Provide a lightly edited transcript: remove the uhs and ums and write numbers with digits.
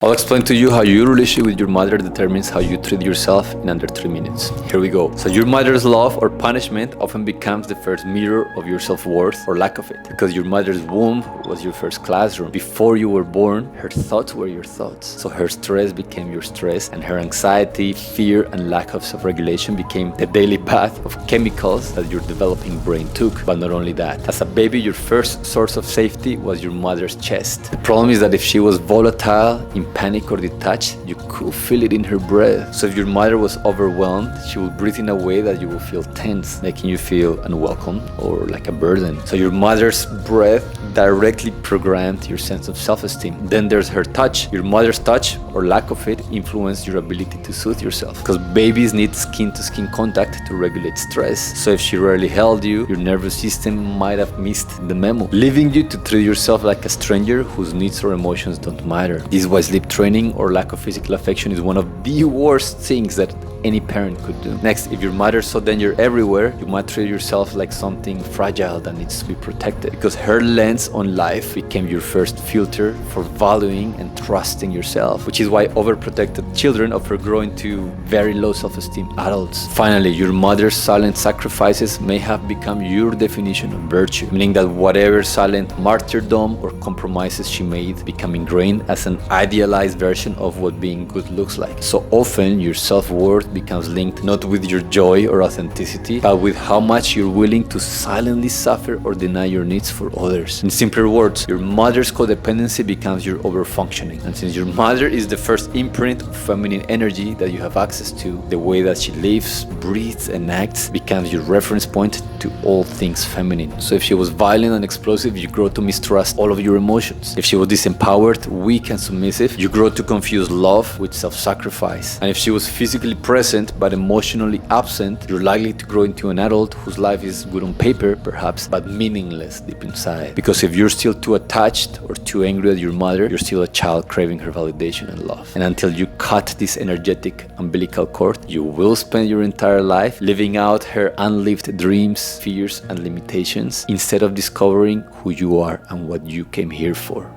I'll explain to you how your relationship with your mother determines how you treat yourself in under 3 minutes. Here we go. So your mother's love or punishment often becomes the first mirror of your self-worth or lack of it, because your mother's womb was your first classroom. Before you were born, her thoughts were your thoughts. So her stress became your stress, and her anxiety, fear, and lack of self-regulation became the daily bath of chemicals that your developing brain took. But not only that, as a baby, your first source of safety was your mother's chest. The problem is that if she was volatile, in panic or detached, you could feel it in her breath. So if your mother was overwhelmed, she would breathe in a way that you will feel tense, making you feel unwelcome or like a burden. So your mother's breath directly programmed your sense of self-esteem. Then there's her touch. Your mother's touch or lack of it influenced your ability to soothe yourself, because babies need skin-to-skin contact to regulate stress. So if she rarely held you, your nervous system might have missed the memo, leaving you to treat yourself like a stranger whose needs or emotions don't matter. This is why sleep training or lack of physical affection is one of the worst things that any parent could do. Next, if your mother saw danger everywhere, you might treat yourself like something fragile that needs to be protected, because her lens on life became your first filter for valuing and trusting yourself, which is why overprotected children often grow into very low self-esteem adults. Finally, your mother's silent sacrifices may have become your definition of virtue, meaning that whatever silent martyrdom or compromises she made become ingrained as an idealized version of what being good looks like. So often, your self-worth becomes linked not with your joy or authenticity, but with how much you're willing to silently suffer or deny your needs for others. In simpler words, your mother's codependency becomes your overfunctioning. And since your mother is the first imprint of feminine energy that you have access to, the way that she lives, breathes, and acts becomes your reference point to all things feminine. So if she was violent and explosive, you grow to mistrust all of your emotions. If she was disempowered, weak, and submissive, you grow to confuse love with self-sacrifice. And if she was physically present but emotionally absent, you're likely to grow into an adult whose life is good on paper, perhaps, but meaningless deep inside. Because if you're still too attached or too angry at your mother, you're still a child craving her validation and love. And until you cut this energetic umbilical cord, you will spend your entire life living out her unlived dreams, fears, and limitations, instead of discovering who you are and what you came here for.